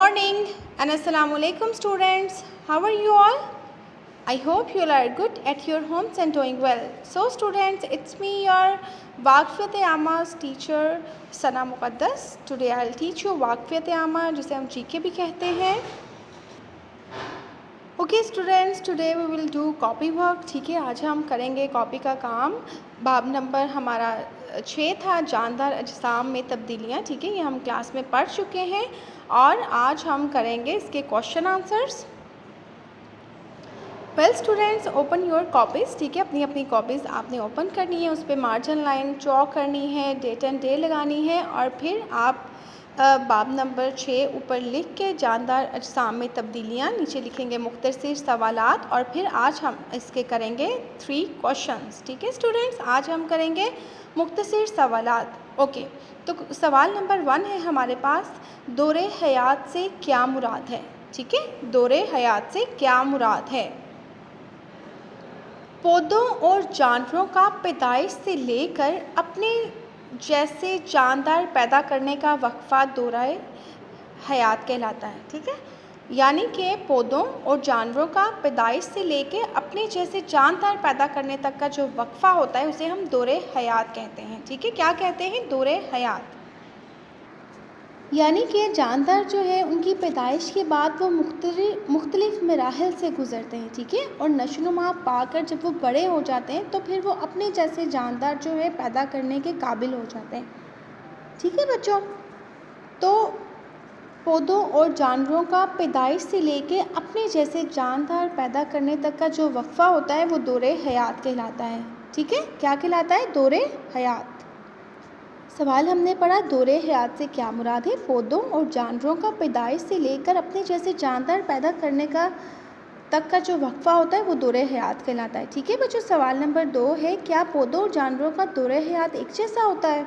Morning and assalamu alaikum students. How are you all? I hope you all are good at your homes and doing well. So students, it's me your वाक़फ़ियत आमा's teacher Sana मुक़द्दस. Today I'll teach you वाक़फ़ियत आमा जिसे हम GK भी कहते हैं. Okay students, today we will do copy work. ठीक है, आज हम करेंगे कॉपी का काम. बाब नंबर हमारा 6 था, जानदार अजसाम में तब्दीलियाँ. ठीक है, ये हम क्लास में पढ़ चुके हैं और आज हम करेंगे इसके question answers. Well students, open your copies. ठीक है, अपनी अपनी कॉपीज़ आपने ओपन करनी है, उस पर मार्जिन लाइन ड्रॉ करनी है, डेट एंड डे लगानी है और फिर आप बाब नंबर 6 ऊपर लिख के जानदार अजसाम में तब्दीलियाँ, नीचे लिखेंगे मुख्तसर सवालात और फिर आज हम इसके करेंगे 3 क्वेश्चंस. ठीक है स्टूडेंट्स, आज हम करेंगे मुख्तसर सवालात. ओके, तो सवाल नंबर 1 है हमारे पास, दौरे हयात से क्या मुराद है. ठीक है, दौरे हयात से क्या मुराद है. पौधों और जानवरों का पैदाइश से लेकर अपने जैसे जानदार पैदा करने का वक्फ़ा दौरे हयात कहलाता है. ठीक है, यानी कि पौधों और जानवरों का पैदाइश से लेके अपने जैसे जानदार पैदा करने तक का जो वक्फ़ा होता है उसे हम दौरे हयात कहते हैं. ठीक है, क्या कहते हैं? दौरे हयात. यानी कि जानदार जो है उनकी पैदाइश के बाद वो मुख्तलिफ मराहिल से गुज़रते हैं. ठीक है, और नशोनुमा पाकर जब वो बड़े हो जाते हैं तो फिर वो अपने जैसे जानदार जो है पैदा करने के काबिल हो जाते हैं. ठीक है बच्चों, तो पौधों और जानवरों का पैदाइश से लेके अपने जैसे जानदार पैदा करने तक का जो वक्फ़ा होता है वो दौरे हयात कहलाता है. ठीक है, क्या कहलाता है? दौरे हयात. सवाल हमने पढ़ा, दौरे हयात से क्या मुराद है. पौधों और जानवरों का पैदाइश से लेकर अपने जैसे जानदार पैदा करने का तक का जो वक्फ़ा होता है वो दौरे हयात कहलाता है. ठीक है बच्चों, सवाल नंबर 2 है, क्या पौधों और जानवरों का दौरे हयात एक जैसा होता है.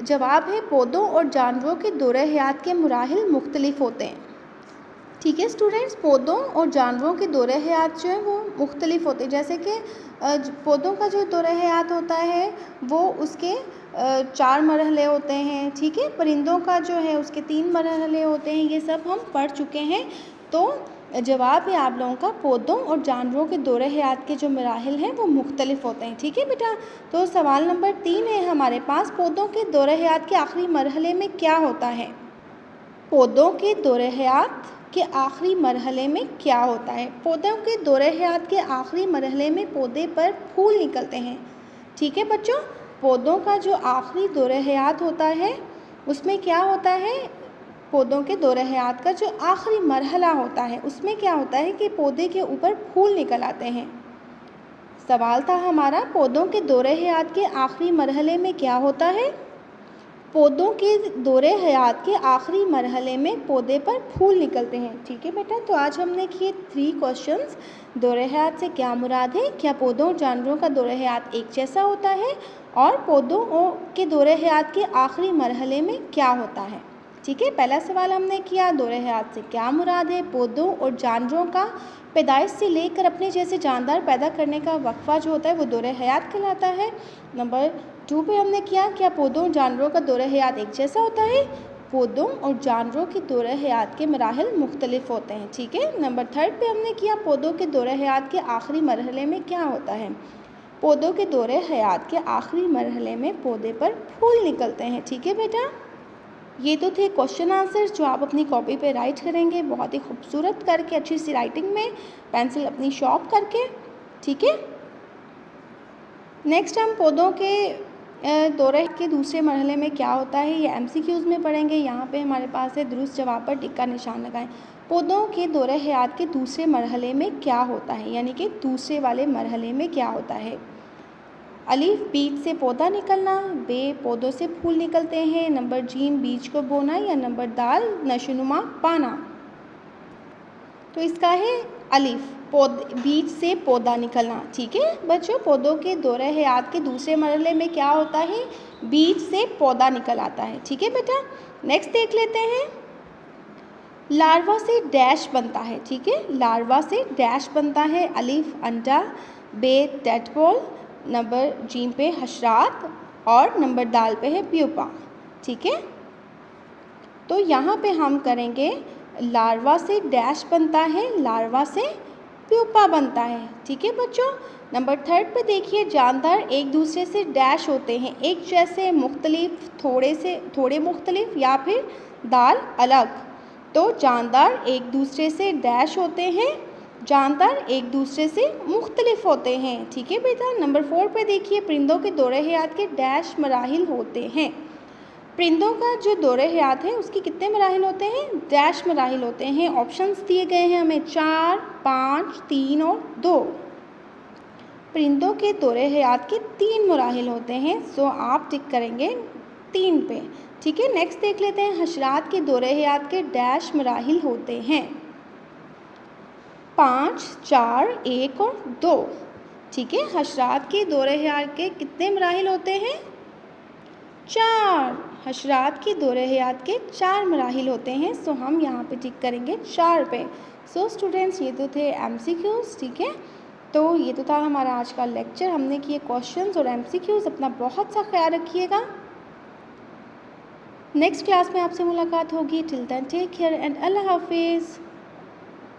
जवाब है, पौधों और जानवरों के दौरे हयात के मराहिल मुख्तलिफ होते हैं. ठीक है स्टूडेंट्स, पौधों और जानवरों के दौरे हयात जो है वो मुख्तलिफ होते हैं. जैसे कि पौधों का जो दौरे हयात होता है वो उसके 4 मरहले होते हैं. ठीक है, परिंदों का जो है उसके 3 मरहले होते हैं. ये सब हम पढ़ चुके हैं. तो जवाब है आप लोगों का, पौधों और जानवरों के दौरे हयात के जो मराहिल हैं वो मुख्तलिफ होते हैं. ठीक है बेटा, तो सवाल नंबर 3 है हमारे पास, पौधों के दौरे हयात के आखिरी मरहले में क्या होता है. पौधों के दौरे हयात के आखिरी मरहले में क्या होता है. पौधों के दौरे हयात के आखिरी मरहले में पौधे पर फूल निकलते हैं. ठीक है बच्चों, पौधों का जो आखिरी दौरे हयात होता है उसमें क्या होता है, पौधों के दौरे हयात का जो आखिरी मरहला होता है उसमें क्या होता है कि पौधे के ऊपर फूल निकल आते हैं. सवाल था हमारा, पौधों के दौरे हयात के आखिरी मरहले में क्या होता है. पौधों के दौरे हयात के आखिरी मरहले में पौधे पर फूल निकलते हैं. ठीक है बेटा, तो आज हमने किए 3 क्वेश्चंस. दौरे हयात से क्या मुराद है, क्या पौधों और जानवरों का दौरे हयात एक जैसा होता है और पौधों के दौरे हयात के आखिरी मरहले में क्या होता है. ठीक है, पहला सवाल हमने किया, दौरे हयात से क्या मुराद है. पौधों और जानवरों का पैदाइश से लेकर अपने जैसे जानदार पैदा करने का वक्फ़ा जो होता है वो दौरे हयात कहलाता है. नंबर 2 पे हमने किया, क्या पौधों और जानवरों का दौरे हयात एक जैसा होता है. पौधों और जानवरों के दौरे हयात के मराहिल मुख्तलिफ होते हैं. ठीक है, नंबर 3 पे हमने किया, पौधों के दौरे हयात के आखिरी मरहले में क्या होता है. पौधों के दौरे हयात के आखिरी मरहले में पौधे पर फूल निकलते हैं. ठीक है बेटा, ये तो थे क्वेश्चन आंसर्स जो आप अपनी कॉपी पे राइट करेंगे बहुत ही खूबसूरत करके, अच्छी सी राइटिंग में, पेंसिल अपनी शॉर्प करके. ठीक है, नेक्स्ट हम पौधों के दौरे के दूसरे मरहले में क्या होता है ये MCQs में पढ़ेंगे. यहाँ पे हमारे पास है, दुरुस्त जवाब पर टिक का निशान लगाएं. पौधों के दौरे हयात के दूसरे मरहले में क्या होता है, यानी कि दूसरे वाले मरहले में क्या होता है. अलीफ, बीज से पौधा निकलना. बे, पौधों से फूल निकलते हैं. नंबर जीम, बीज को बोना. या नंबर दाल, नशोनुमा पाना. तो इसका है अलीफ, बीज से पौधा निकलना. ठीक है बच्चों, पौधों के दौरे हयात के दूसरे मरहले में क्या होता है, बीज से पौधा निकल आता है. ठीक है बेटा, नेक्स्ट देख लेते हैं, लार्वा से डैश बनता है. ठीक है, लार्वा से डैश बनता है. अलीफ, अंडा. बे, टेडपोल. नंबर जीम पे हशरात और नंबर दाल पे है प्यूपा. ठीक है, तो यहाँ पे हम करेंगे लार्वा से डैश बनता है, लार्वा से प्यूपा बनता है। ठीक है बच्चों। नंबर 3 पे देखिए, जानदार एक दूसरे से डैश होते हैं, एक जैसे, मुख्तलिफ, थोड़े मुख्तलिफ या फिर दाल अलग। तो जानदार एक दूसरे से डैश होते हैं, जानदार एक दूसरे से मुख्तलिफ होते हैं। ठीक है बेटा। नंबर 4 पे देखिए, परिंदों के दौरे हयात के डैश मराहिल होते हैं। परिंदों का जो दौरे हयात है उसके कितने मराहिल होते हैं? डैश मराहिल होते हैं। ऑप्शंस दिए गए हैं हमें 4, 5, 3 और 2। परिंदों के दौरे हयात के 3 मराहिल होते हैं, सो आप टिक करेंगे 3 पे। ठीक है। नेक्स्ट देख लेते हैं, हशरात के दौरे हयात के डैश मराहिल होते हैं। 5, 4, 1 और 2। ठीक है। हशरात के दौरे हयात के कितने मराहिल होते हैं? 4। हशरात के दौरे हयात के 4 मराहिल होते हैं, सो हम यहाँ पे टिक करेंगे 4 पे। सो स्टूडेंट्स, ये तो थे MCQs। ठीक है। तो ये तो था हमारा आज का लेक्चर, हमने किए क्वेश्चंस और MCQs। अपना बहुत सा ख्याल रखिएगा। नेक्स्ट क्लास में आपसे मुलाकात होगी। Till then take care and अल्लाह हाफिज़।